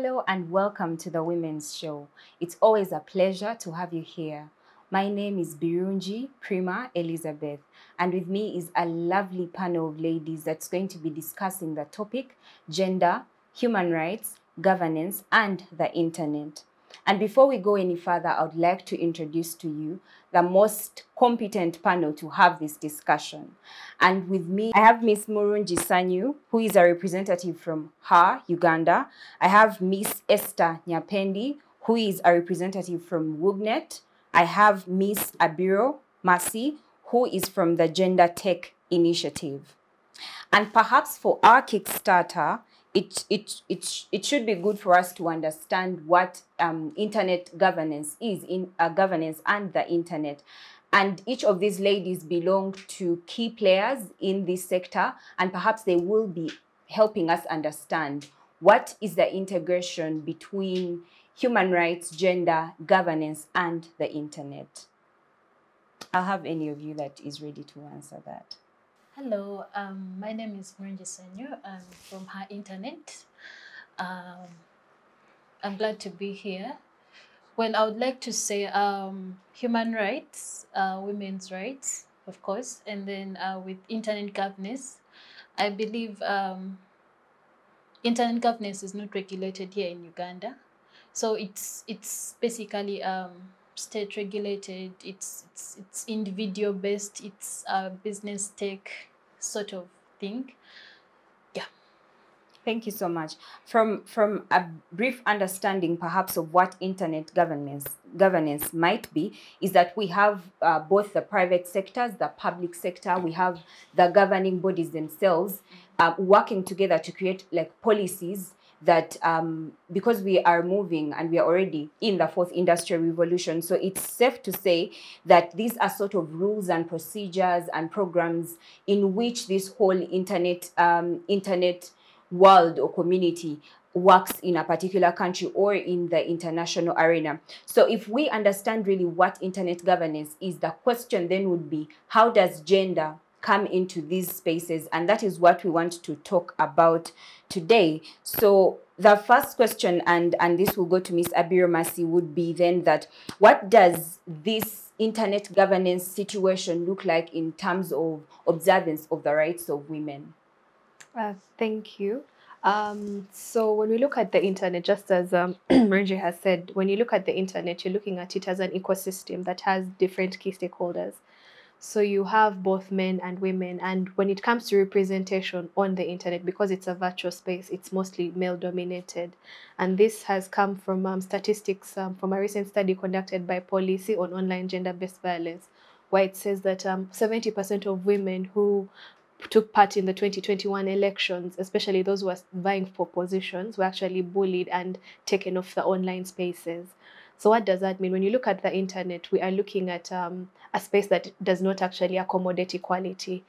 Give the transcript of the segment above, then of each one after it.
Hello and welcome to the Women's Show. It's always a pleasure to have you here. My name is Birungi, Primah Elizabeth, and with me is a lovely panel of ladies that's going to be discussing the topic, gender, human rights, governance, and the internet. And before we go any further, I would like to introduce to you the most competent panel to have this discussion. And with me, I have Miss Mulungi Sanyu, who is a representative from Uganda. I have Miss Esther Nyapendi, who is a representative from WOUGNET. I have Miss Abiro, who is from the Gender Tech Initiative. And perhaps for our Kickstarter, it should be good for us to understand what internet governance is, governance and the internet. And each of these ladies belong to key players in this sector, and perhaps they will be helping us understand what is the integration between human rights, gender, governance, and the internet. I'll have any of you that is ready to answer that. Hello, my name is Sanyu. I'm from Her Internet. I'm glad to be here. Well, I would like to say human rights, women's rights, of course, and then with internet governance, I believe internet governance is not regulated here in Uganda. So it's basically state regulated, it's individual based, it's a business tech sort of thing. Yeah. Thank you so much. From a brief understanding perhaps of what internet governance might be, is that we have both the private sectors, the public sector, we have the governing bodies themselves working together to create like policies that because we are moving and we are already in the fourth industrial revolution, so it's safe to say that these are sort of rules and procedures and programs in which this whole internet world or community works in a particular country or in the international arena. So if we understand really what internet governance is, the question then would be, how does gender come into these spaces? And that is what we want to talk about today. So the first question, and this will go to Ms. Abiro, would be then that what does this internet governance situation look like in terms of observance of the rights of women? Thank you. So when we look at the internet, just as Renji has said, when you look at the internet, you're looking at it as an ecosystem that has different key stakeholders. So you have both men and women, and when it comes to representation on the internet, because it's a virtual space, it's mostly male dominated. And this has come from statistics from a recent study conducted by Policy on Online Gender-Based Violence, where it says that 70% of women who took part in the 2021 elections, especially those who were vying for positions, were actually bullied and taken off the online spaces. So what does that mean? When you look at the internet, we are looking at a space that does not actually accommodate equality.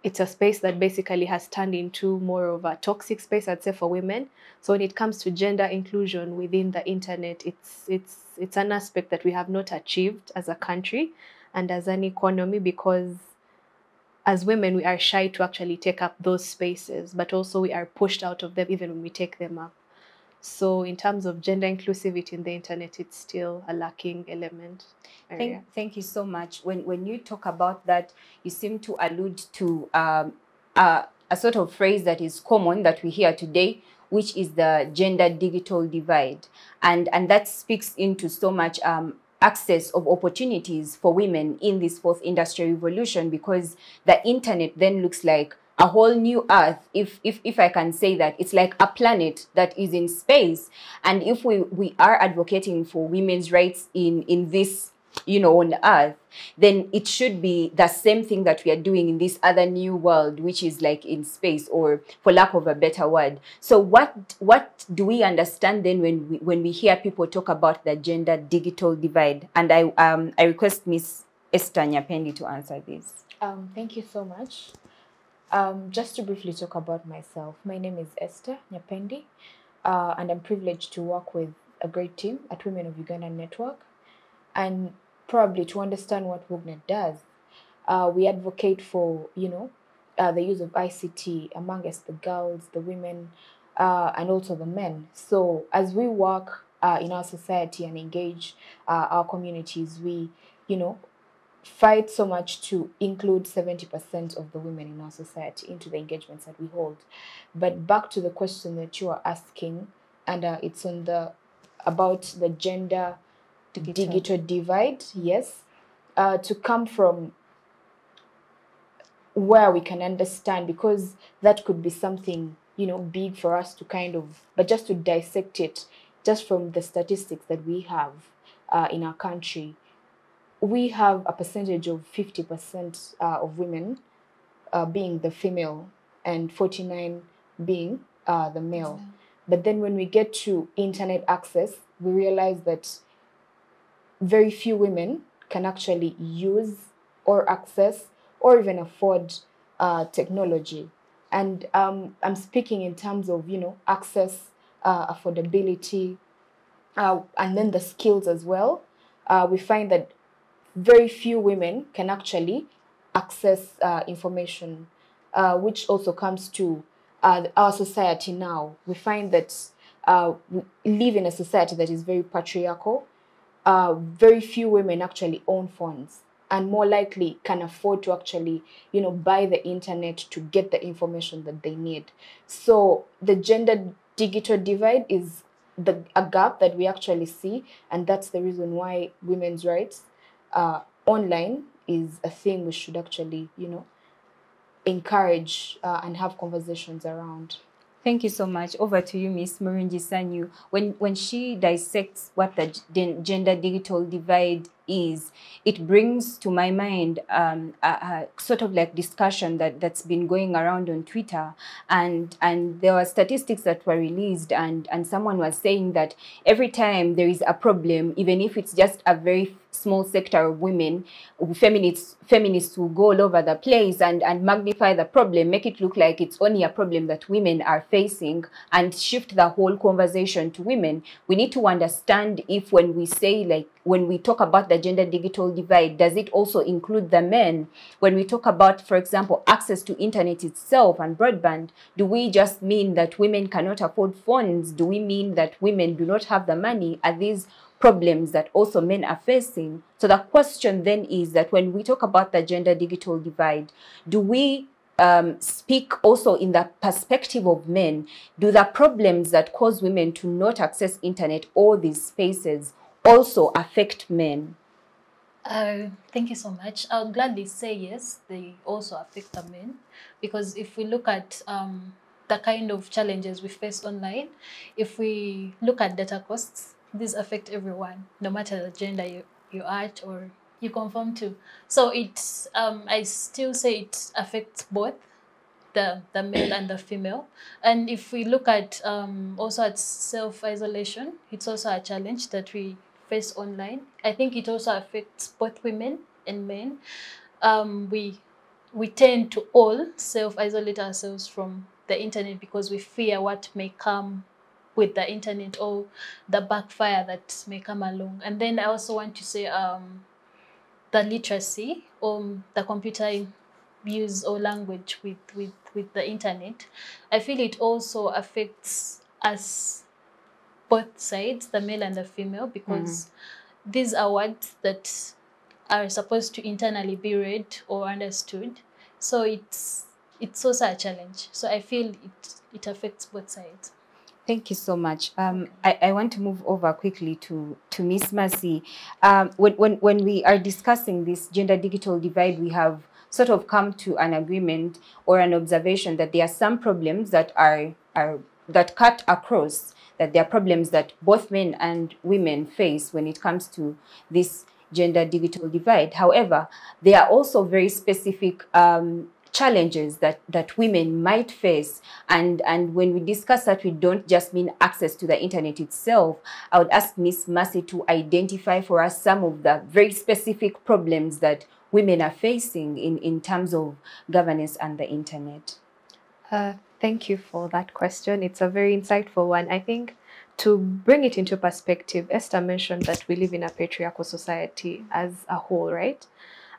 It's a space that basically has turned into more of a toxic space, I'd say, for women. So when it comes to gender inclusion within the internet, it's an aspect that we have not achieved as a country and as an economy, because as women, we are shy to actually take up those spaces, but also we are pushed out of them even when we take them up. So in terms of gender inclusivity in the internet, it's still a lacking element. Thank you so much. When you talk about that, you seem to allude to a sort of phrase that is common that we hear today, which is the gender digital divide. And that speaks into so much access of opportunities for women in this fourth industrial revolution, because the internet then looks like a whole new earth, if I can say that. It's like a planet that is in space. And if we are advocating for women's rights in this, on earth, then it should be the same thing that we are doing in this other new world, which is like in space, or for lack of a better word. So what do we understand then when we hear people talk about the gender digital divide? And I request Miss Esther Nyapendi to answer this. Thank you so much. Just to briefly talk about myself, my name is Esther Nyapendi, and I'm privileged to work with a great team at Women of Uganda Network. And probably to understand what WOUGNET does, we advocate for, the use of ICT amongst the girls, the women and also the men. So as we work in our society and engage our communities, we, you know, fight so much to include 70% of the women in our society into the engagements that we hold. But back to the question that you are asking, and it's on the about the gender digital divide. Yes, to come from where we can understand, because that could be something, you know, big for us to kind of, but just to dissect it, just from the statistics that we have in our country, we have a percentage of 50% of women being the female and 49 being the male. But then when we get to internet access, we realize that very few women can actually use or access or even afford technology. And I'm speaking in terms of, you know, access, affordability, and then the skills as well. We find that very few women can actually access information, which also comes to our society now. We find that we live in a society that is very patriarchal. Very few women actually own phones, and more likely can afford to actually, you know, buy the internet to get the information that they need. So the gender digital divide is a gap that we actually see, and that's the reason why women's rights online is a thing we should actually, you know, encourage and have conversations around. Thank you so much. Over to you, Miss Mulungi Sanyu. When she dissects what the gender digital divide is, it brings to my mind a sort of like discussion that's been going around on Twitter, and there were statistics that were released, and someone was saying that every time there is a problem, even if it's just a very small sector of women, feminists will go all over the place and magnify the problem, make it look like it's only a problem that women are facing, and shift the whole conversation to women. We need to understand if when we say, like, when we talk about the gender digital divide, does it also include the men? When we talk about, for example, access to internet itself and broadband, do we just mean that women cannot afford phones? Do we mean that women do not have the money? Are these problems that also men are facing? So the question then is that when we talk about the gender digital divide, do we speak also in the perspective of men? Do the problems that cause women to not access internet or these spaces also affect men? Thank you so much. I'll gladly say yes, they also affect the men, because if we look at the kind of challenges we face online, if we look at data costs, these affect everyone, no matter the gender you're at or you conform to. So it's I still say it affects both the male and the female. And if we look at also at self-isolation, it's also a challenge that we face online. I think it also affects both women and men. We tend to all self-isolate ourselves from the internet because we fear what may come with the internet or the backfire that may come along. And then I also want to say the literacy or the computer use or language with the internet. I feel it also affects us, both sides, the male and the female, because these are words that are supposed to internally be read or understood. So it's also a challenge. So I feel it affects both sides. Thank you so much. I want to move over quickly to Miss Mercy. When we are discussing this gender digital divide, we have sort of come to an agreement or an observation that there are some problems that that cut across, that there are problems that both men and women face when it comes to this gender digital divide. However, there are also very specific challenges that women might face, and when we discuss that, we don't just mean access to the internet itself. I would ask Miss Mercy to identify for us some of the very specific problems that women are facing in terms of governance and the internet. Thank you for that question. It's a very insightful one. I think to bring it into perspective, Esther mentioned that we live in a patriarchal society as a whole, right?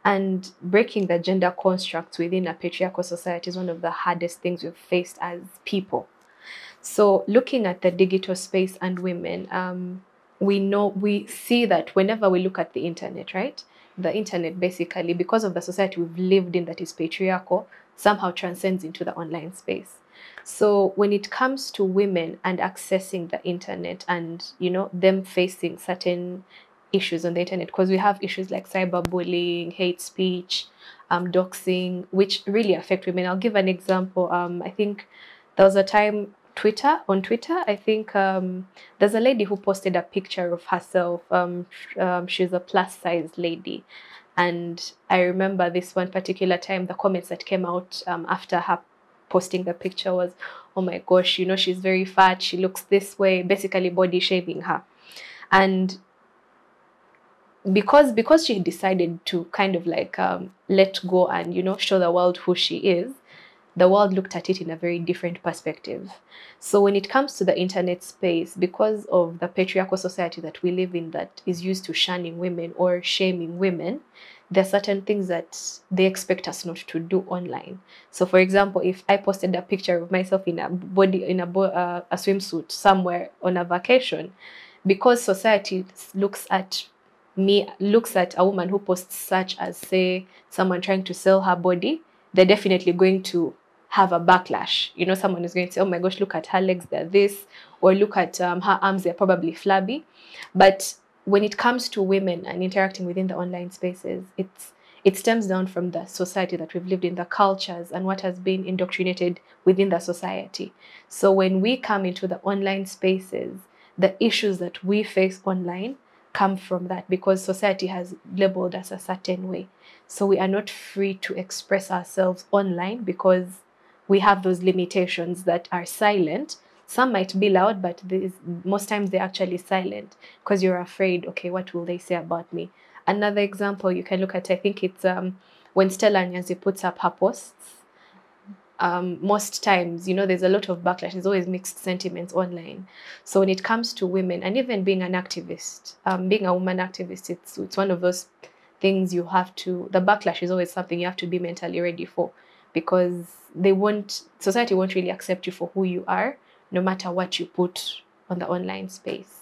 And breaking the gender constructs within a patriarchal society is one of the hardest things we've faced as people. So looking at the digital space and women, we see that whenever we look at the internet, right? The internet basically, because of the society we've lived in that is patriarchal, somehow transcends into the online space. So when it comes to women and accessing the internet and, you know, them facing certain issues on the internet, because we have issues like cyberbullying, hate speech, doxing, which really affect women. I'll give an example. I think there was a time on Twitter, I think there's a lady who posted a picture of herself. She's a plus size lady. And I remember this one particular time, the comments that came out after her posting the picture was, oh my gosh, you know, she's very fat, she looks this way, basically body shaming her. And because she decided to kind of like let go and, you know, show the world who she is, the world looked at it in a very different perspective. So when it comes to the internet space, because of the patriarchal society that we live in that is used to shunning women or shaming women, there are certain things that they expect us not to do online. So for example, if I posted a picture of myself in a swimsuit somewhere on a vacation, because society looks at a woman who posts such as, say, someone trying to sell her body, they're definitely going to have a backlash. You know, someone is going to say, oh my gosh, look at her legs, they're this, or look at her arms, they're probably flabby. But when it comes to women and interacting within the online spaces, it stems down from the society that we've lived in, the cultures and what has been indoctrinated within the society. So when we come into the online spaces, the issues that we face online come from that, because society has labeled us a certain way. So we are not free to express ourselves online because we have those limitations that are silent. Some might be loud, but most times they're actually silent because you're afraid, okay, what will they say about me? Another example you can look at, I think it's when Stella Nyanzi puts up her posts. Most times, you know, there's a lot of backlash. There's always mixed sentiments online. So when it comes to women, and even being an activist, being a woman activist, it's one of those things you have to, the backlash is always something you have to be mentally ready for, because society won't really accept you for who you are, no matter what you put on the online space.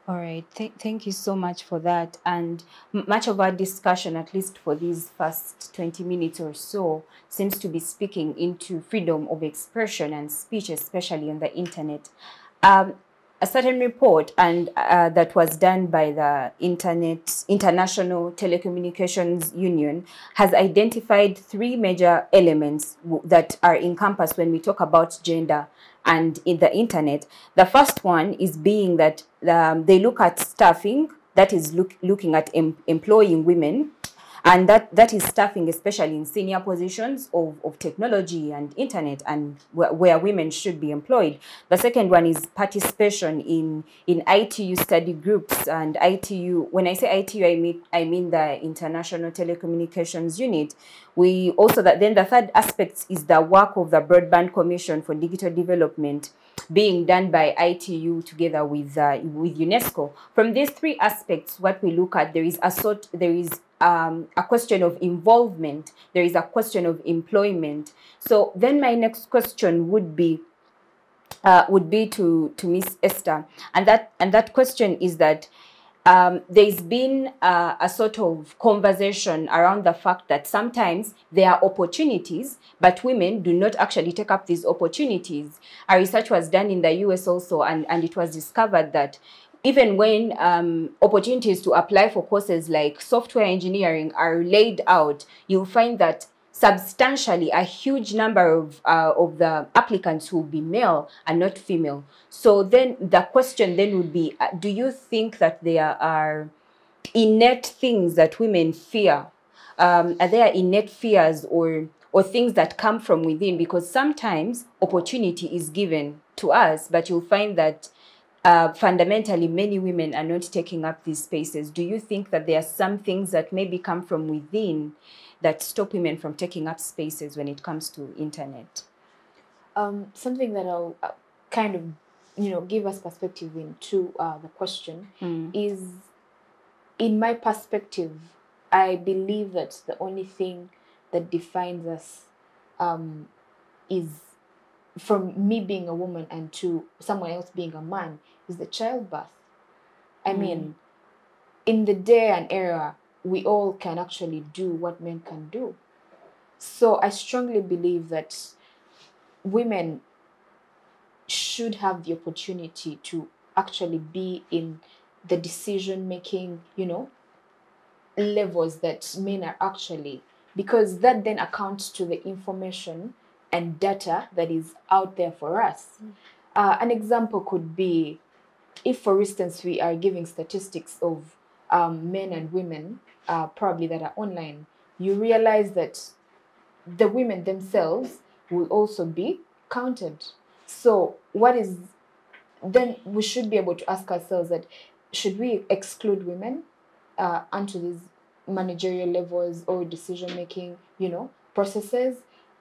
All right, thank you so much for that. And much of our discussion, at least for these first 20 minutes or so, seems to be speaking into freedom of expression and speech, especially on the internet. A certain report that was done by the International Telecommunications Union has identified 3 major elements that are encompassed when we talk about gender and in the internet. The first one is being that they look at staffing, that is looking at employing women, and that is staffing especially in senior positions of technology and internet, and where women should be employed. The second one is participation in ITU study groups. And ITU, when I say ITU, I mean the International Telecommunications Unit. Then the third aspect is the work of the Broadband Commission for Digital Development, being done by ITU together with UNESCO. From these 3 aspects, what we look at, there is a question of involvement, there is a question of employment. So then my next question would be to Miss Esther, and that question is that there's been a sort of conversation around the fact that sometimes there are opportunities, but women do not actually take up these opportunities. A research was done in the US also, and it was discovered that even when opportunities to apply for courses like software engineering are laid out, you'll find that substantially a huge number of the applicants will be male and not female. So then the question then would be, do you think that there are innate things that women fear? Are there innate fears or things that come from within? Because sometimes opportunity is given to us, but you'll find that fundamentally many women are not taking up these spaces. Do you think that there are some things that maybe come from within that stop women from taking up spaces when it comes to internet? Something that I'll kind of, give us perspective into the question is, in my perspective, I believe that the only thing that defines us is from me being a woman and to someone else being a man is the childbirth. I mean, in the day and era, we all can actually do what men can do. So I strongly believe that women should have the opportunity to actually be in the decision-making, levels that men are actually, because that then accounts to the information and data that is out there for us. An example could be, if for instance we are giving statistics of men and women probably that are online, you realize that the women themselves will also be counted. So then we should be able to ask ourselves that, should we exclude women onto these managerial levels or decision-making, processes?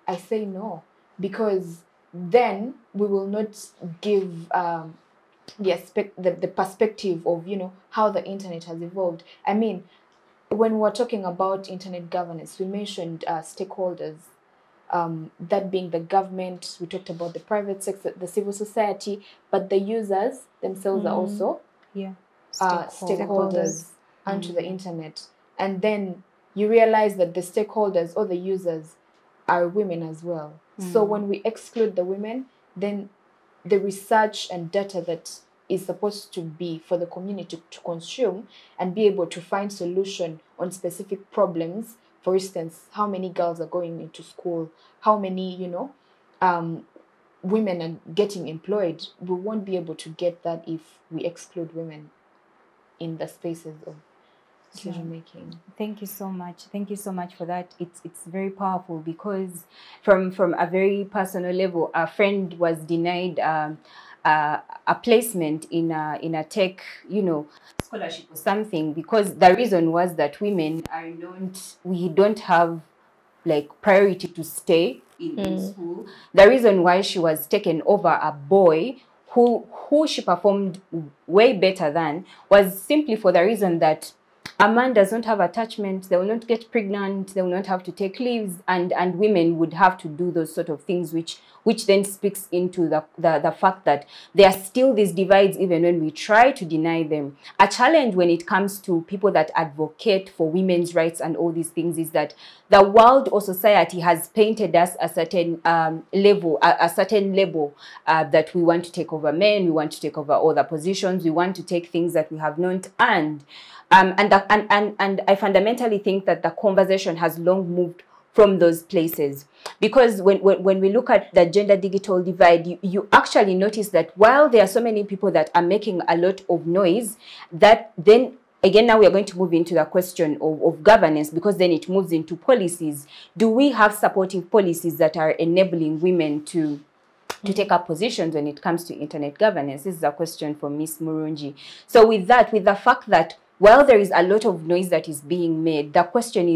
I say no, because then we will not give the perspective of, how the internet has evolved. I mean, when we're talking about internet governance, we mentioned stakeholders, that being the government, we talked about the private sector, the civil society, but the users themselves are also stakeholders onto the internet. And then you realize that the stakeholders or the users are women as well. So when we exclude the women, then the research and data that is supposed to be for the community to consume and be able to find solution on specific problems. For instance, how many girls are going into school, how many, women are getting employed. We won't be able to get that if we exclude women in the spaces of decision making. Thank you so much. Thank you so much for that. It's very powerful, because from a very personal level, a friend was denied a placement in a tech, scholarship or something, because the reason was that women we don't have like priority to stay in school. The reason why she was taken over a boy who she performed way better than was simply for the reason that a man does not have attachment, they will not get pregnant, they will not have to take leaves, and women would have to do those sort of things, which then speaks into the fact that there are still these divides even when we try to deny them. A challenge when it comes to people that advocate for women's rights and all these things is that the world or society has painted us a certain label that we want to take over men, we want to take over all the positions, we want to take things that we have not earned. And I fundamentally think that the conversation has long moved from those places, because when we look at the gender digital divide, you actually notice that while there are so many people that are making a lot of noise, that then again now we are going to move into the question of governance, because then it moves into policies. Do we have supporting policies that are enabling women to take up positions when it comes to internet governance? This is a question for Ms. Mulungi. So with the fact that while there is a lot of noise that is being made, the question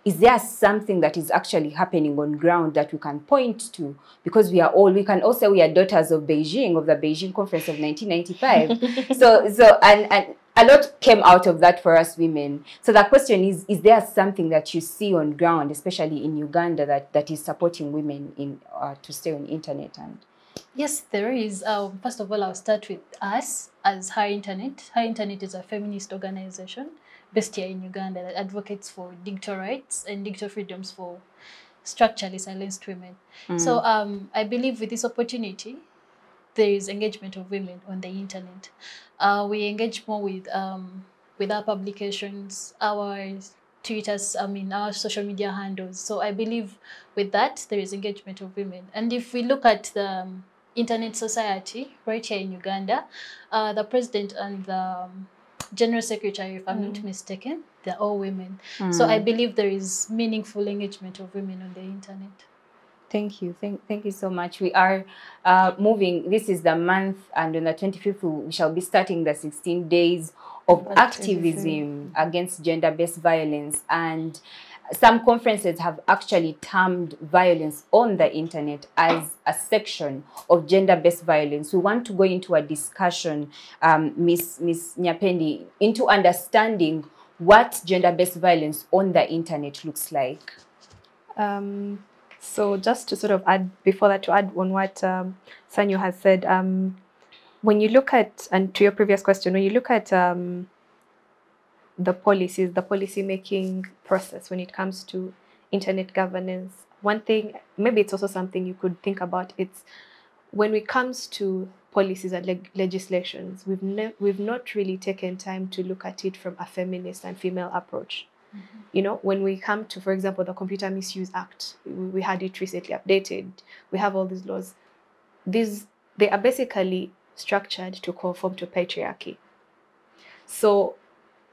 is there something that is actually happening on ground that we can point to? Because we can all say we are daughters of Beijing, of the Beijing Conference of 1995. And a lot came out of that for us women. So the question is there something that you see on ground, especially in Uganda, that is supporting women to stay on internet? And yes, there is. First of all, I'll start with us as High Internet. High Internet is a feminist organization based here in Uganda that advocates for digital rights and digital freedoms for structurally silenced women. So I believe with this opportunity, there is engagement of women on the internet. We engage more with our publications, our Twitters, our social media handles. So I believe with that, there is engagement of women. And if we look at the internet society right here in Uganda, the president and the general secretary, if I'm not mistaken, they're all women. So I believe there is meaningful engagement of women on the internet. Thank you. Thank you so much. We are moving. This is the month, and on the 25th, we shall be starting the 16 days of activism against gender-based violence. And some conferences have actually termed violence on the internet as a section of gender-based violence. We want to go into a discussion, Miss Nyapendi, into understanding what gender-based violence on the internet looks like. So just to sort of add, before that, to add on what Sanyu has said, when you look at, and to your previous question, when you look at the policies, the policy making process when it comes to internet governance, one thing, maybe it's also something you could think about, it's when it comes to policies and legislations, we've not really taken time to look at it from a feminist and female approach. Mm-hmm. You know, when we come to, for example, the Computer Misuse Act, we had it recently updated. We have all these laws. They are basically structured to conform to patriarchy. So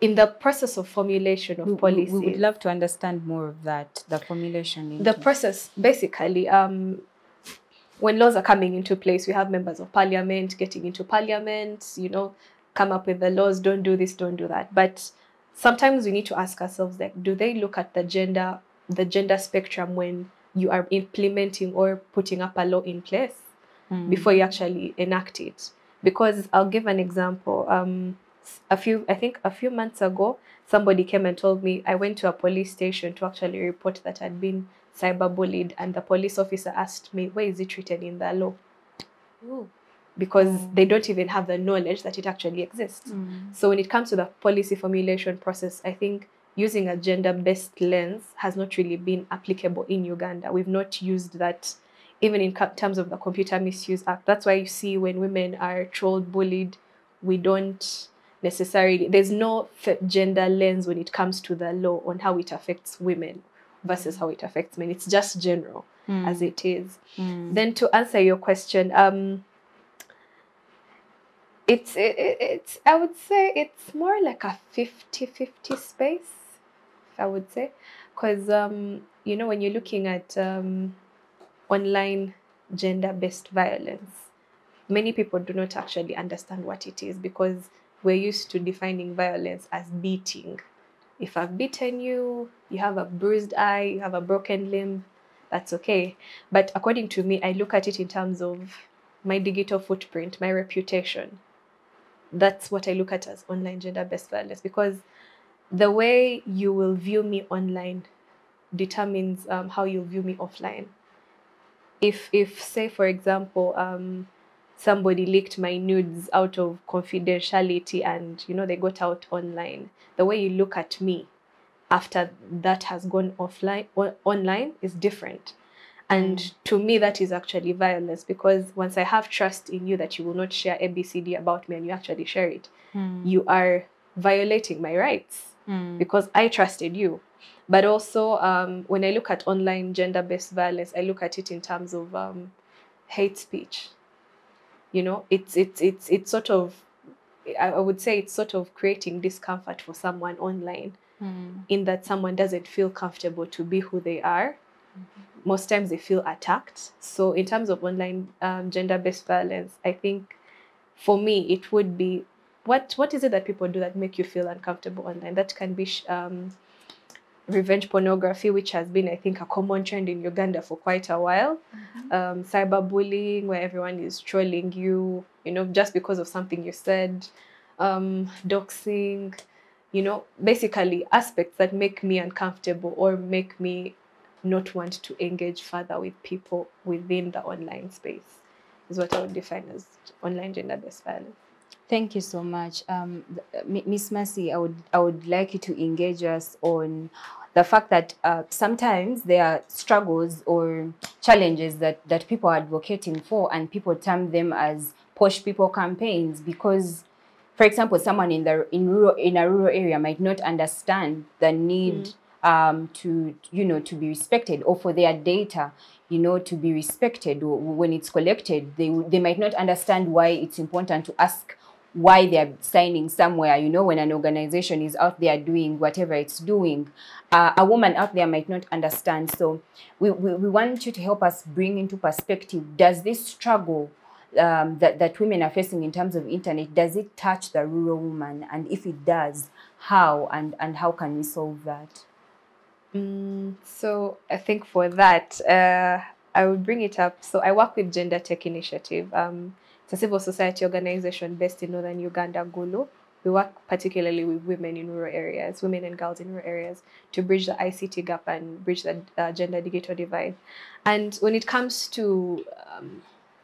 in the process of formulation of policies, we would love to understand more of that, the formulation. The process, basically, when laws are coming into place, we have members of parliament getting into parliament, you know, come up with the laws, don't do this, don't do that. But sometimes we need to ask ourselves, like, do they look at the gender spectrum when you are implementing or putting up a law in place before you actually enact it? Because I'll give an example. I think a few months ago, somebody came and told me, I went to a police station to actually report that I'd been cyberbullied, and the police officer asked me, where is it written in the law? Ooh. Because they don't even have the knowledge that it actually exists. So when it comes to the policy formulation process, I think using a gender-based lens has not really been applicable in Uganda. We've not used that even in terms of the Computer Misuse Act. That's why you see when women are trolled, bullied, we don't necessarily, there's no gender lens when it comes to the law on how it affects women versus how it affects men. It's just general as it is. Then to answer your question, it's I would say it's more like a 50-50 space, I would say, because you know, when you're looking at online gender-based violence, many people do not actually understand what it is, because we're used to defining violence as beating. If I've beaten you, you have a bruised eye, you have a broken limb, that's okay. But according to me, I look at it in terms of my digital footprint, my reputation. That's what I look at as online gender-based violence, because the way you will view me online determines how you'll view me offline. If say, for example, somebody leaked my nudes out of confidentiality and, you know, they got out online, the way you look at me after that has gone offline or online is different. And to me, that is actually violence, because once I have trust in you that you will not share ABCD about me and you actually share it, you are violating my rights because I trusted you. But also, when I look at online gender-based violence, I look at it in terms of hate speech. You know, it's sort of, I would say it's sort of creating discomfort for someone online, in that someone doesn't feel comfortable to be who they are. Most times they feel attacked. So in terms of online gender-based violence, I think for me it would be, what is it that people do that make you feel uncomfortable online? That can be revenge pornography, which has been, I think, a common trend in Uganda for quite a while. Cyberbullying, where everyone is trolling you, you know, just because of something you said. Doxing, you know, basically aspects that make me uncomfortable or make me not want to engage further with people within the online space, is what I would define as online gender-based violence. Thank you so much. Miss Mercy, I would like you to engage us on the fact that sometimes there are struggles or challenges that people are advocating for, and people term them as posh people campaigns, because, for example, someone in a rural area might not understand the need to be respected, or for their data, you know, to be respected when it's collected. They might not understand why it's important to ask why they're signing somewhere, you know, when an organization is out there doing whatever it's doing. A woman out there might not understand. So we want you to help us bring into perspective, does this struggle that women are facing in terms of internet, does it touch the rural woman? And if it does, how, and how can we solve that? So I think for that, I would bring it up. So I work with Gender Tech Initiative. It's a civil society organization based in northern Uganda, Gulu. we work particularly with women in rural areas, women and girls in rural areas, to bridge the ICT gap and bridge the gender digital divide. And when it comes to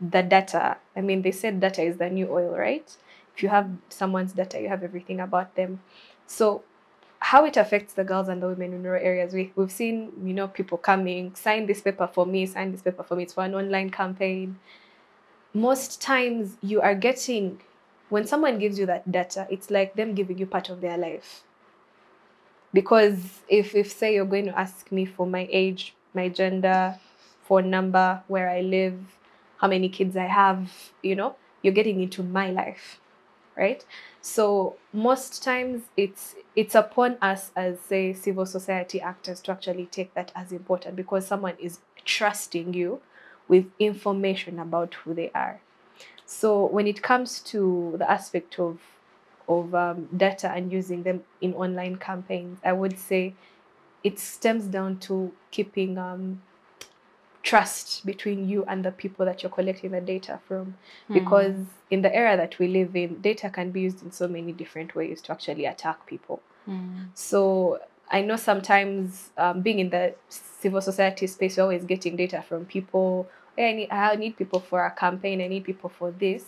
the data, I mean, they said data is the new oil, right? If you have someone's data, you have everything about them. So how it affects the girls and the women in rural areas, we've seen, you know, people coming, sign this paper for me, sign this paper for me. It's for an online campaign. Most times you are getting, when someone gives you that data, it's like them giving you part of their life. Because if say you're going to ask me for my age, my gender, phone number, where I live, how many kids I have, you know, you're getting into my life, right? So most times it's upon us as, say, civil society actors to actually take that as important, because someone is trusting you with information about who they are. So when it comes to the aspect of data and using them in online campaigns, I would say it stems down to keeping trust between you and the people that you're collecting the data from. Because in the era that we live in, data can be used in so many different ways to actually attack people. So I know sometimes being in the civil society space, you're always getting data from people. Hey, I need people for a campaign, I need people for this.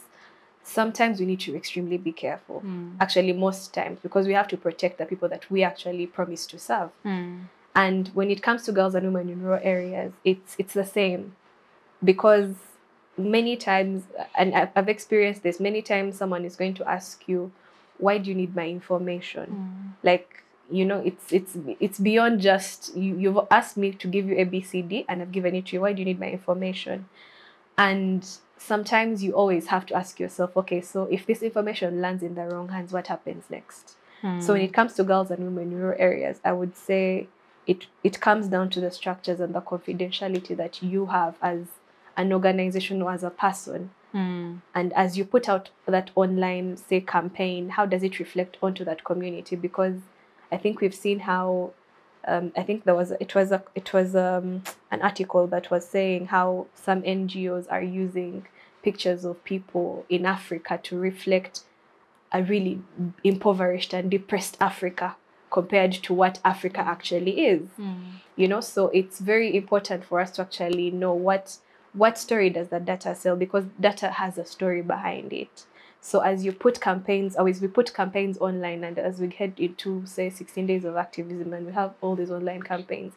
Sometimes we need to extremely be careful. Actually, most times, because we have to protect the people that we actually promise to serve. And when it comes to girls and women in rural areas, it's the same. Because many times, and I've experienced this, many times someone is going to ask you, why do you need my information? Like, you know, it's beyond just, you've asked me to give you ABCD and I've given it to you. Why do you need my information? And sometimes you always have to ask yourself, okay, so if this information lands in the wrong hands, what happens next? So when it comes to girls and women in rural areas, I would say it comes down to the structures and the confidentiality that you have as an organization or as a person. And as you put out that online, say, campaign, how does it reflect onto that community? Because I think we've seen how I think it was an article that was saying how some NGOs are using pictures of people in Africa to reflect a really impoverished and depressed Africa compared to what Africa actually is. You know, so it's very important for us to actually know what story does the data sell, because data has a story behind it. So as you put campaigns, or as we put campaigns online, and as we head into, say, 16 days of activism, and we have all these online campaigns,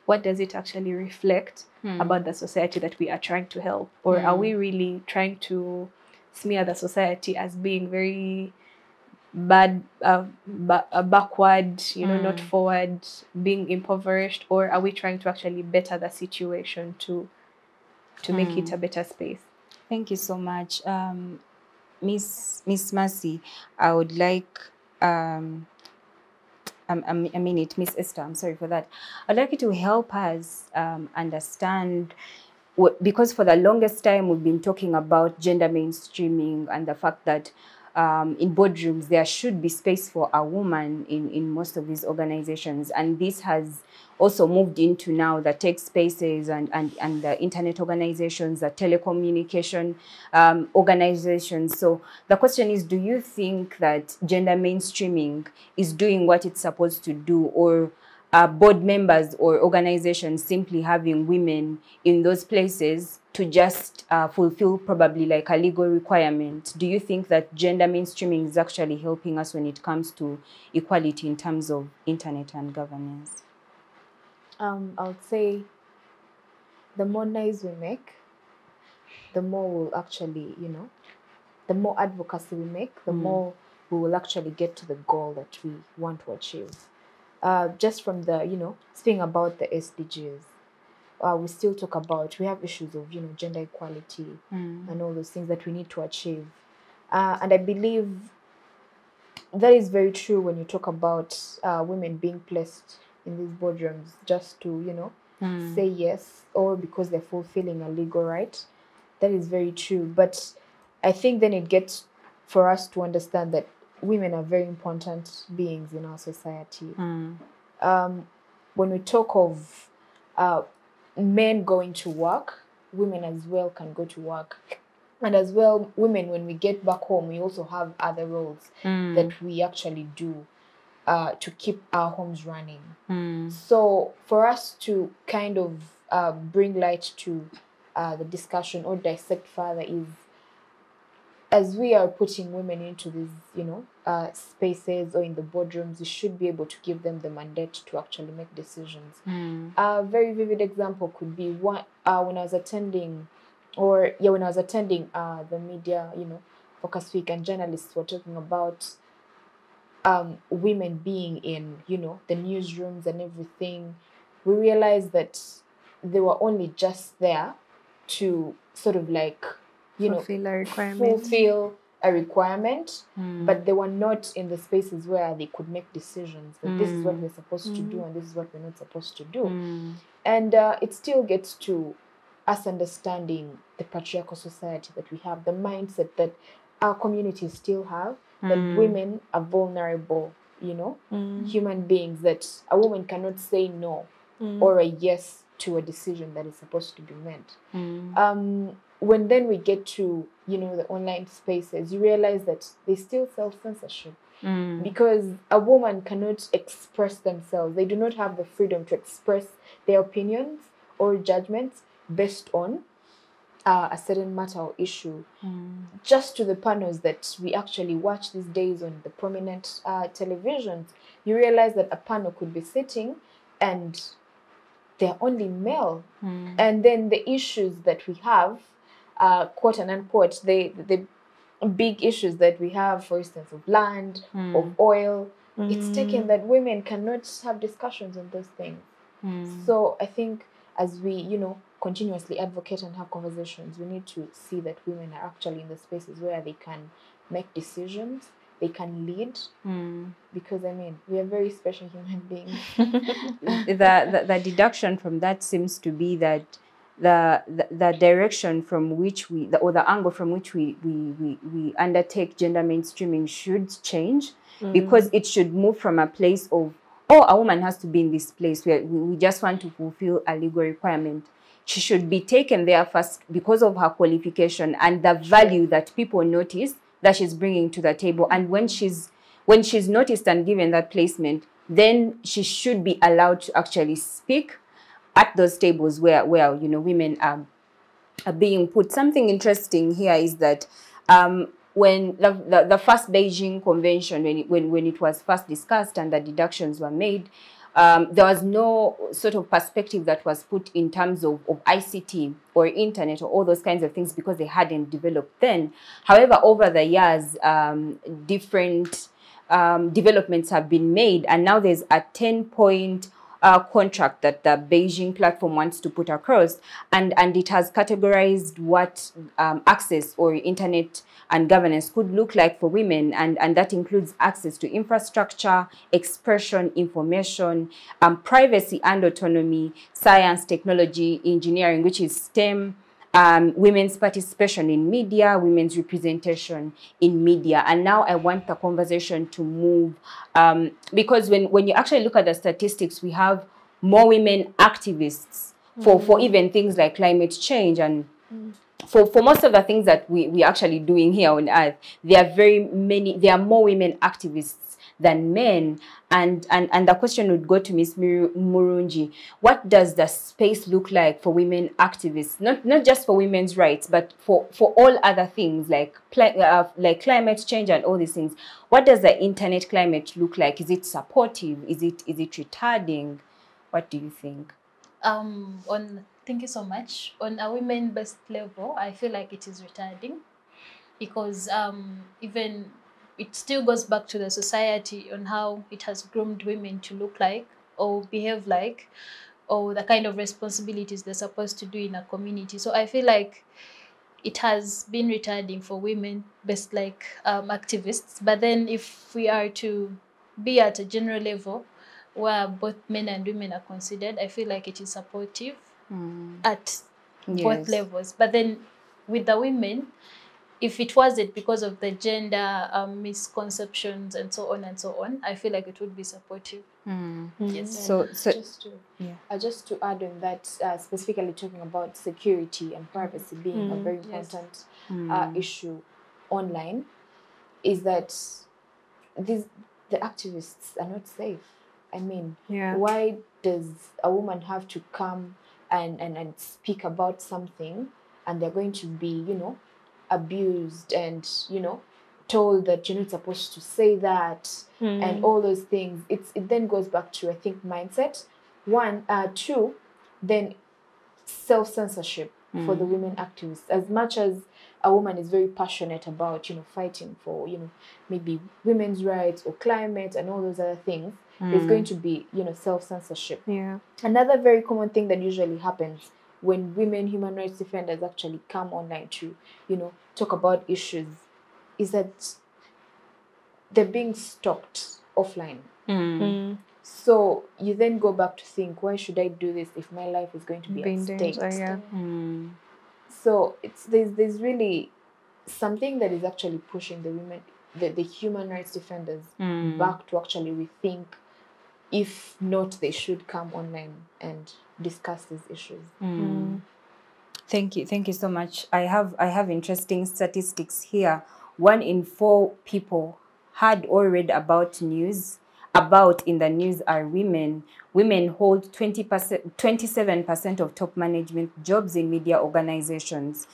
what does it actually reflect about the society that we are trying to help? Or are we really trying to smear the society as being very bad, backward, you know, not forward, being impoverished? Or are we trying to actually better the situation to make it a better space? Thank you so much. Miss Mercy, I would like, I mean it, Miss Esther, I'm sorry for that. I'd like you to help us understand, because for the longest time we've been talking about gender mainstreaming and the fact that in boardrooms there should be space for a woman in most of these organizations, and this has also moved into now the tech spaces and the internet organizations, the telecommunication organizations. So the question is, do you think that gender mainstreaming is doing what it's supposed to do, or board members or organizations simply having women in those places to just fulfill probably like a legal requirement? Do you think that gender mainstreaming is actually helping us when it comes to equality in terms of internet and governance? I would say the more noise we make, the more we'll actually, you know, the more advocacy we make, the more we will actually get to the goal that we want to achieve. Just from the, you know, speaking about the SDGs, we still talk about, we have issues of, you know, gender equality and all those things that we need to achieve. And I believe that is very true when you talk about women being placed in these boardrooms just to, you know, say yes, or because they're fulfilling a legal right. That is very true. But I think then it gets for us to understand that women are very important beings in our society. When we talk of men going to work, women as well can go to work. And as well, women, when we get back home, we also have other roles that we actually do to keep our homes running. So for us to kind of bring light to the discussion or dissect further is, as we are putting women into these, spaces or in the boardrooms, we should be able to give them the mandate to actually make decisions. A very vivid example could be when I was attending, the media, Focus Week, and journalists were talking about women being in, the newsrooms and everything. We realized that they were only just there to sort of like, fulfill a requirement. But they were not in the spaces where they could make decisions. That this is what we're supposed to do and this is what we're not supposed to do. And it still gets to us understanding the patriarchal society that we have, the mindset that our communities still have, that women are vulnerable, human beings, that a woman cannot say no or a yes to a decision that is supposed to be made. When then we get to, the online spaces, you realize that they still self-censorship because a woman cannot express themselves. They do not have the freedom to express their opinions or judgments based on a certain matter or issue. Just to the panels that we actually watch these days on the prominent televisions, you realize that a panel could be sitting and they're only male. And then the issues that we have, quote and unquote, the big issues that we have, for instance, of land, of oil, it's taken that women cannot have discussions on those things. So I think as we, continuously advocate and have conversations, we need to see that women are actually in the spaces where they can make decisions, they can lead, because we are very special human beings. The deduction from that seems to be that the direction from which or the angle from which we undertake gender mainstreaming should change, because it should move from a place of, a woman has to be in this place where we just want to fulfill a legal requirement. She should be taken there first because of her qualification and the value that people notice that she's bringing to the table. And when she's noticed and given that placement, then she should be allowed to actually speak at those tables where women are being put. Something interesting here is that when the first Beijing Convention, when it was first discussed and the deductions were made, there was no sort of perspective that was put in terms of ICT or internet or all those kinds of things, because they hadn't developed then. However, over the years, different developments have been made, and now there's a 10-point contract that the Beijing platform wants to put across, and it has categorized what access or internet and governance could look like for women, and that includes access to infrastructure, expression, information, privacy and autonomy, science, technology, engineering, which is STEM, women's participation in media, women's representation in media. And now I want the conversation to move, because when you actually look at the statistics, we have more women activists for even things like climate change, and for most of the things that we're actually doing here on Earth. There are more women activists than men, and the question would go to Ms. Mulungi. What does the space look like for women activists, not just for women's rights, but for all other things like climate change and all these things? What does the internet climate look like? Is it supportive? Is it retarding? What do you think? Thank you so much. On a women-based level, I feel like it is retarding, because even it still goes back to the society on how it has groomed women to look like or behave like, or the kind of responsibilities they're supposed to do in a community. So I feel like it has been retarding for women based activists. But then if we are to be at a general level where both men and women are considered, I feel like it is supportive at both levels. But then with the women, if it wasn't because of the gender misconceptions and so on, I feel like it would be supportive. Yes. So Just to add on that, specifically talking about security and privacy being a very important issue online, is that the activists are not safe. I mean, why does a woman have to come and speak about something, and they're going to be, you know, abused and, you know, told that you're not supposed to say that and all those things? It then goes back to, I think, mindset. Two, then self-censorship for the women activists. As much as a woman is very passionate about, you know, fighting for, you know, maybe women's rights or climate and all those other things, there's going to be, you know, self-censorship. Another very common thing that usually happens when women human rights defenders actually come online to, you know, talk about issues, is that they're being stopped offline. So you then go back to think, why should I do this if my life is going to be at stake? So there's really something that is actually pushing the women, the human rights defenders back to actually rethink if not they should come online and discuss these issues. Thank you so much. I have interesting statistics here. 1 in 4 people had or read about in the news are women. Women hold 27% of top management jobs in media organizations.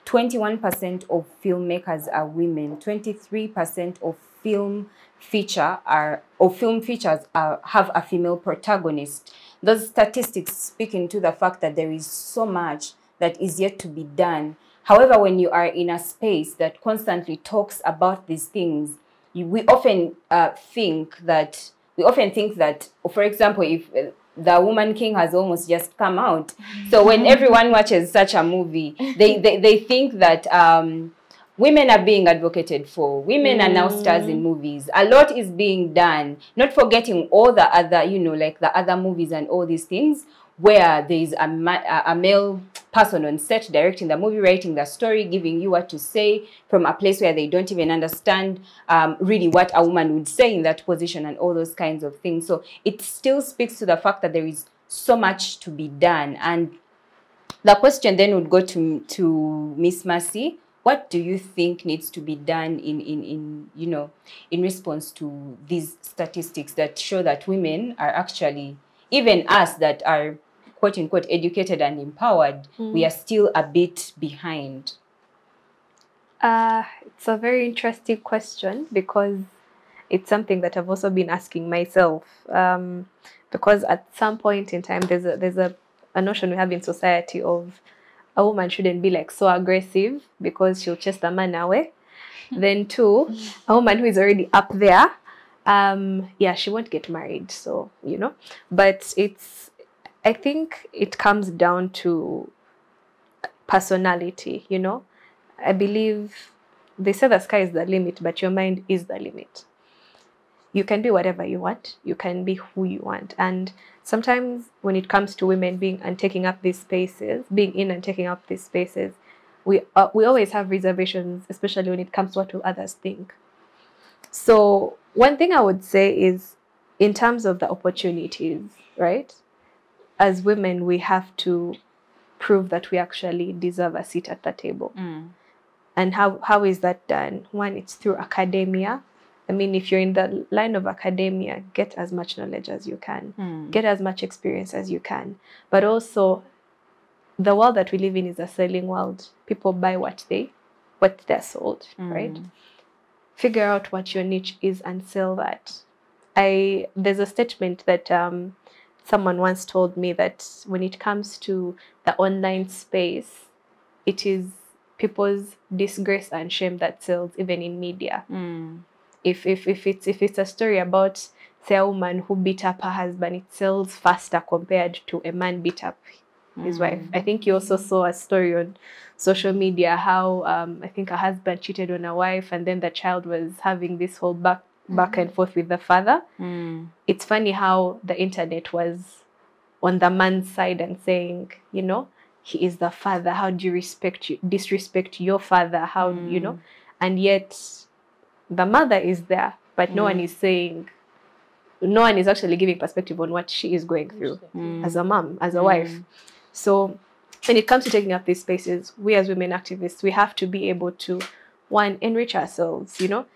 21% of filmmakers are women. 23% of film features have a female protagonist. Those statistics speaking to the fact that there is so much that is yet to be done. However, when you are in a space that constantly talks about these things, we often think that, for example, if the Woman King has almost just come out, so when everyone watches such a movie, they think that women are being advocated for. Women are now stars in movies. A lot is being done, not forgetting all the other, you know, like the other movies and all these things where there is a male person on set directing the movie, writing the story, giving you what to say from a place where they don't even understand really what a woman would say in that position and all those kinds of things. So it still speaks to the fact that there is so much to be done. And the question then would go to Miss Mercy. What do you think needs to be done in response to these statistics that show that women are actually, even us that are quote unquote educated and empowered, we are still a bit behind? It's a very interesting question, because it's something that I've also been asking myself. Because at some point in time, there's a notion we have in society of a woman shouldn't be like so aggressive because she'll chase the man away. Then 2, a woman who is already up there, she won't get married. So, you know, but I think it comes down to personality, you know. I believe they say the sky is the limit, but your mind is the limit. You can be whatever you want. You can be who you want. And sometimes when it comes to women being and taking up these spaces, being in and taking up these spaces, we always have reservations, especially when it comes to what do others think. So one thing I would say is, in terms of the opportunities, right? As women, we have to prove that we actually deserve a seat at the table. And how is that done? One, it's through academia. I mean, if you're in the line of academia, get as much knowledge as you can. Get as much experience as you can. But also, the world that we live in is a selling world. People buy what they're sold, right? Figure out what your niche is and sell that. There's a statement that someone once told me, that when it comes to the online space, it is people's disgrace and shame that sells, even in media. If it's a story about, say, a woman who beat up her husband, it sells faster compared to a man beat up his wife. I think you also saw a story on social media how I think a husband cheated on a wife, and then the child was having this whole back and forth with the father. It's funny how the internet was on the man's side and saying, you know, he is the father. How do you disrespect your father? How, you know? And yet the mother is there, but no one is saying, no one is actually giving perspective on what she is going through as a mom, as a wife. So when it comes to taking up these spaces, we as women activists, we have to be able to, one, enrich ourselves, you know,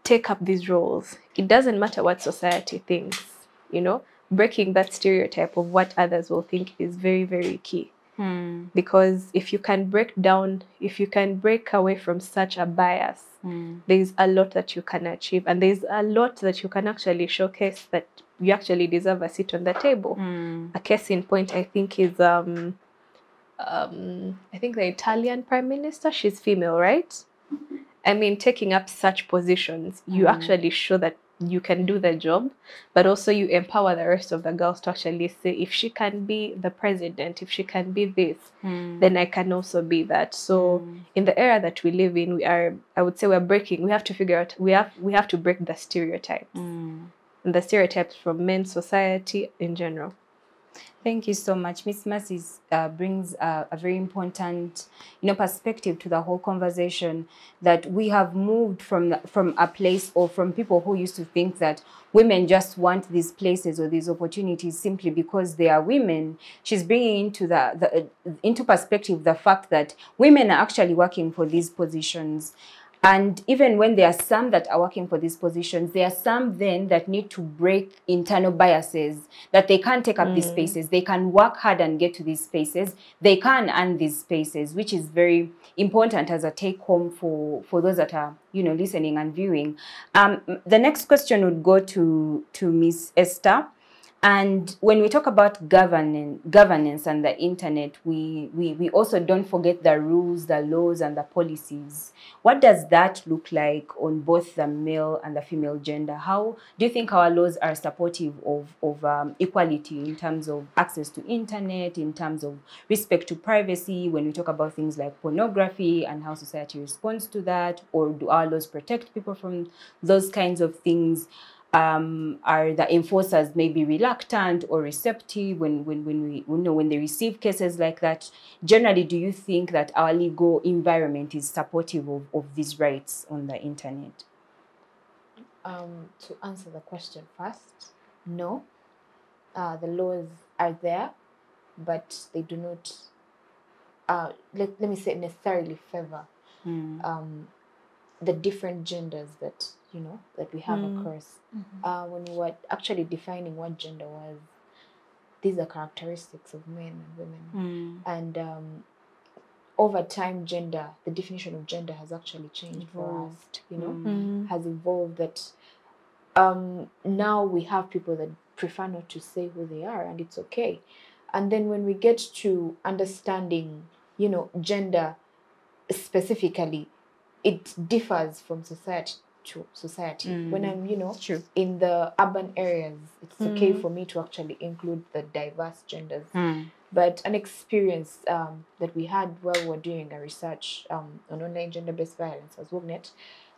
take up these roles. It doesn't matter what society thinks, you know, breaking that stereotype of what others will think is very, very key. Because if you can break away from such a bias, there's a lot that you can achieve, and there's a lot that you can actually showcase that you actually deserve a seat on the table. A case in point, I think, is I think the Italian Prime Minister. She's female, right? I mean, taking up such positions, you actually show that you can do the job, but also you empower the rest of the girls to actually say, if she can be the president, if she can be this, then I can also be that. So in the era that we live in, I would say we have to figure out, we have to break the stereotypes, and the stereotypes from men's society in general. Thank you so much. Miss Mercy brings a very important, perspective to the whole conversation, that we have moved from a place, or from people who used to think that women just want these places or these opportunities simply because they are women. She's bringing into perspective the fact that women are actually working for these positions. And even when there are some that are working for these positions, there are some then that need to break internal biases, that they can't take up these spaces. They can work hard and get to these spaces. They can earn these spaces, which is very important as a take home for those that are, listening and viewing. The next question would go to Miss Esther. And when we talk about governance and the internet, we also don't forget the rules, the laws, and the policies. What does that look like on both the male and the female gender? How do you think our laws are supportive of equality in terms of access to internet, in terms of respect to privacy, when we talk about things like pornography and how society responds to that? Or do our laws protect people from those kinds of things? Are the enforcers maybe reluctant or receptive when they receive cases like that? Generally, do you think that our legal environment is supportive of these rights on the internet? To answer the question first, no. The laws are there, but they do not, let me say, necessarily favor the different genders that we have across. When we were actually defining what gender was, these are characteristics of men and women. And over time, the definition of gender has actually changed for us, has evolved, that now we have people that prefer not to say who they are, and it's okay. And then when we get to understanding, gender specifically, it differs from society to society. When I'm, in the urban areas, it's okay for me to actually include the diverse genders. But an experience that we had while we were doing a research on online gender-based violence as WOUGNET,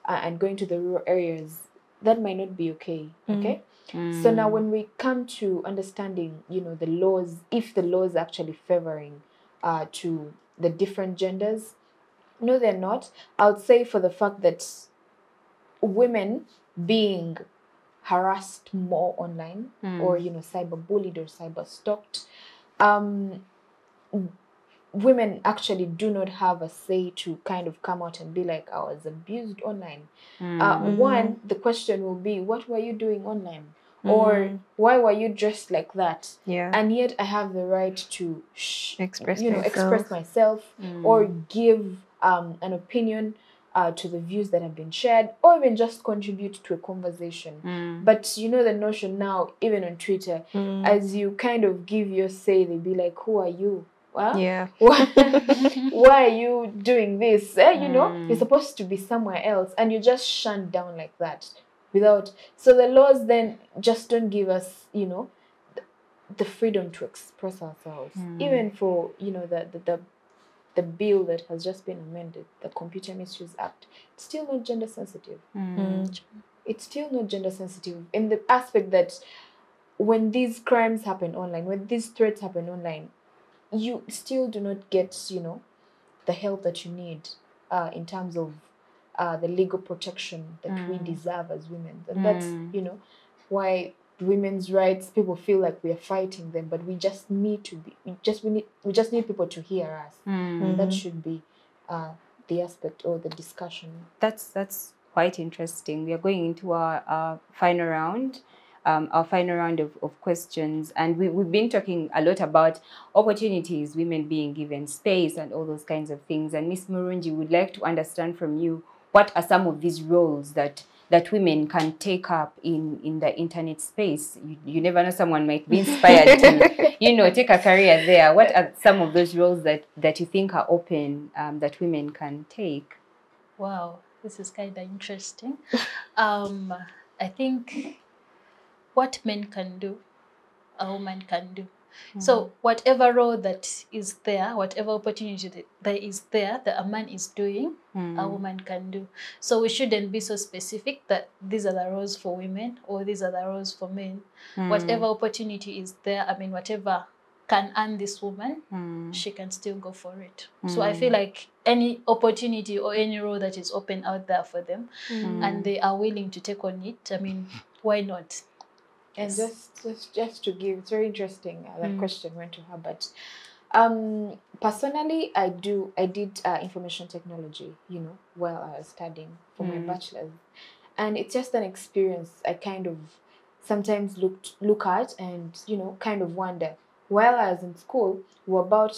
and going to the rural areas, that might not be okay. Okay. So now when we come to understanding, the laws, if the laws are actually favoring to the different genders, no, they're not. I would say for the fact that women being harassed more online, or cyberbullied or cyberstalked, women actually do not have a say to kind of come out and be like, I was abused online. One, the question will be, what were you doing online? Or why were you dressed like that? Yeah. And yet I have the right to express myself, or give an opinion to the views that have been shared, or even just contribute to a conversation. But the notion now, even on Twitter, as you kind of give your say, they be like, who are you? Well, yeah. Why are you doing this? You're supposed to be somewhere else, and you're just shunned down like that. So the laws then just don't give us, the freedom to express ourselves. Even for, the bill that has just been amended, the Computer Misuse Act, it's still not gender sensitive. It's still not gender sensitive in the aspect that when these crimes happen online, when these threats happen online, you still do not get, the help that you need in terms of the legal protection that we deserve as women. And that's, why women's rights, people feel like we are fighting them, but we just need to be, we just need people to hear us. And that should be the aspect or the discussion. That's quite interesting. We are going into our final round. Our final round of questions, and we've been talking a lot about opportunities, women being given space and all those kinds of things. And Miss Mulungi, would like to understand from you, what are some of these roles that women can take up in the internet space? You never know, someone might be inspired to take a career there. What are some of those roles that you think are open, that women can take? Wow, this is kind of interesting. I think what men can do, a woman can do. So whatever role that is there, whatever opportunity that is there that a man is doing, a woman can do. So we shouldn't be so specific that these are the roles for women or these are the roles for men. Whatever opportunity is there, I mean, whatever can earn this woman, she can still go for it. So I feel like any opportunity or any role that is open out there for them and they are willing to take on it, I mean, why not? And just to give, it's very interesting. That question went to her, but personally, I did information technology, while I was studying for my bachelor's, and it's just an experience I kind of sometimes look at and kind of wonder. While I was in school, we were about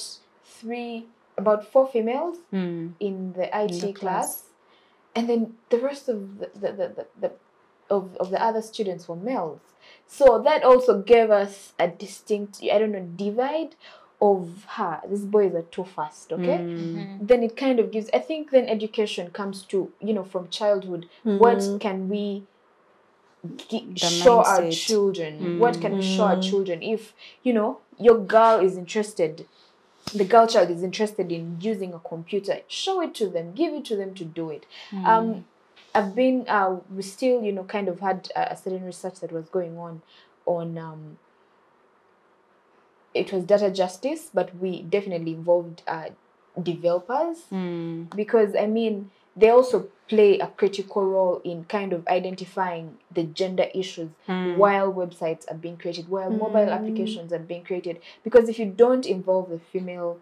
4 females in the IT class, and then the rest of the other students were males. So that also gave us a distinct, divide of these boys are too fast, okay? Then it kind of gives, I think then education comes to, from childhood, what can we show our children? What can we show our children? If, your girl is interested, the girl child is interested in using a computer, show it to them, give it to them to do it. I've been, we still, kind of had a certain research that was going on, it was data justice, but we definitely involved developers, because, I mean, they also play a critical role in kind of identifying the gender issues while websites are being created, while mobile applications are being created. Because if you don't involve the female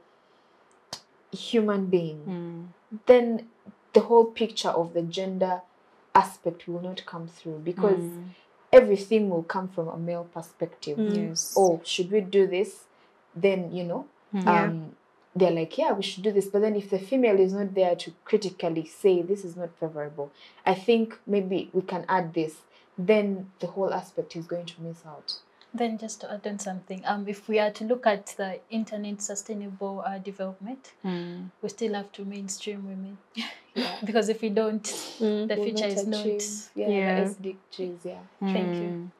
human being, then the whole picture of the gender aspect will not come through, because everything will come from a male perspective. Yes. Oh, should we do this? Then, they're like, yeah, we should do this. But then if the female is not there to critically say, this is not favorable, I think maybe we can add this, then the whole aspect is going to miss out. Then just to add on something, if we are to look at the internet sustainable development, we still have to mainstream women. Because if we don't, the future is not. The SDGs, Thank you.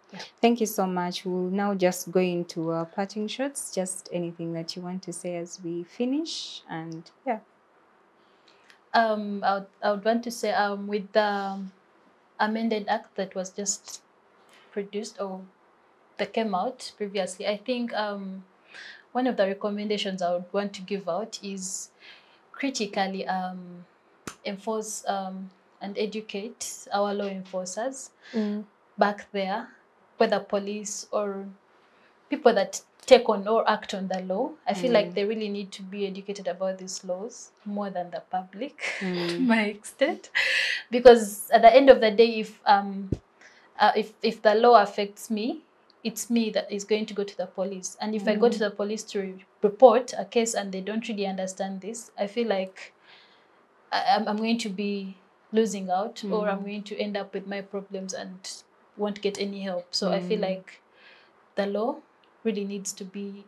Thank you so much. We'll now just go into parting shots. Just anything that you want to say as we finish, and I would want to say with the amended act that was just produced or that came out previously, I think one of the recommendations I would want to give out is critically enforce and educate our law enforcers back there, whether police or people that take on or act on the law. I feel like they really need to be educated about these laws more than the public, to my extent, because at the end of the day, if the law affects me, it's me that is going to go to the police. And if I go to the police to report a case and they don't really understand this, I feel like I'm going to be losing out, or I'm going to end up with my problems and won't get any help. So I feel like the law really needs to be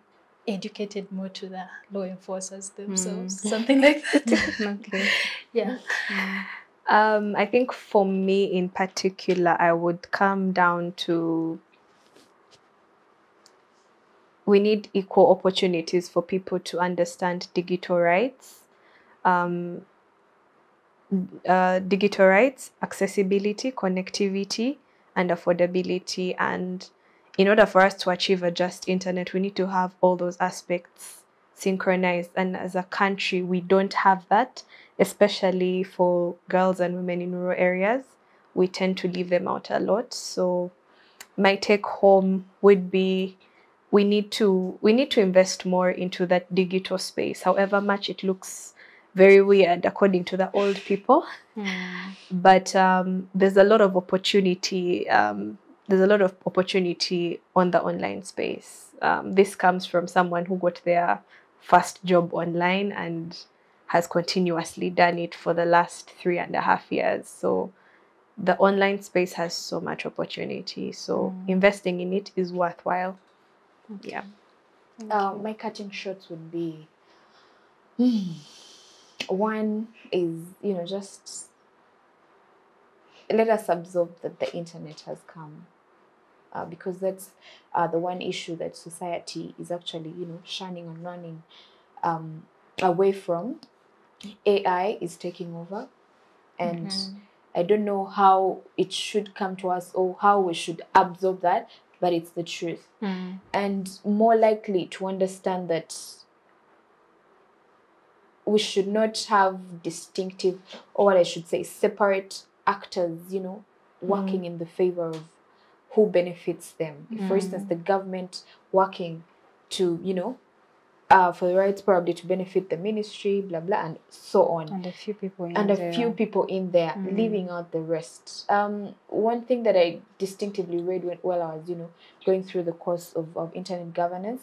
educated more to the law enforcers themselves, something like that. okay. Yeah. I think for me in particular, I would come down to, we need equal opportunities for people to understand digital rights, accessibility, connectivity, and affordability. And in order for us to achieve a just internet, we need to have all those aspects synchronized, and as a country we don't have that, especially for girls and women in rural areas. We tend to leave them out a lot. So my take home would be we need to invest more into that digital space, however much it looks very weird according to the old people. But there's a lot of opportunity. There's a lot of opportunity on the online space. This comes from someone who got their first job online and has continuously done it for the last 3.5 years. So the online space has so much opportunity. So investing in it is worthwhile. Yeah. My cutting shots would be, one is, just let us absorb that the internet has come, because that's the one issue that society is actually, shunning and running away from. AI is taking over, and I don't know how it should come to us or how we should absorb that, but it's the truth. And more likely to understand that we should not have distinctive, or what I should say, separate actors, working in the favor of who benefits them. For instance, the government working to, for the rights probably to benefit the ministry, blah, blah, and so on. And a few people in there, leaving out the rest. One thing that I distinctively read while I was, going through the course of internet governance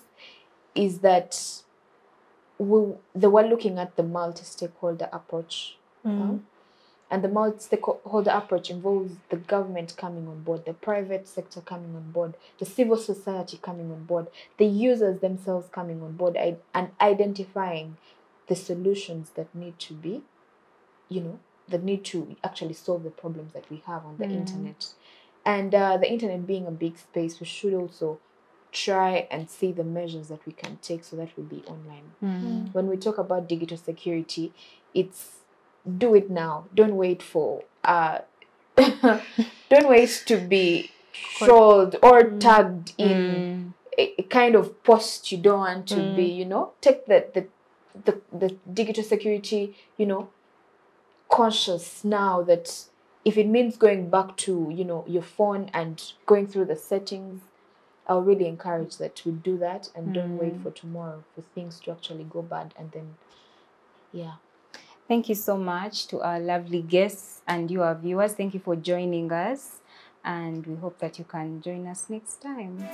is that they were looking at the multi-stakeholder approach. And the multi-stakeholder approach involves the government coming on board, the private sector coming on board, the civil society coming on board, the users themselves coming on board, and identifying the solutions that need to be, that need to actually solve the problems that we have on the internet. And the internet being a big space, we should also try and see the measures that we can take so that we'll be online. When we talk about digital security, it's do it now. Don't wait for don't wait to be trolled or tagged in a kind of post you don't want to be, take the digital security, conscious now, that if it means going back to, your phone and going through the settings, I'll really encourage that we do that and don't wait for tomorrow for things to actually go bad. And then, yeah. Thank you so much to our lovely guests and you, our viewers. Thank you for joining us, and we hope that you can join us next time.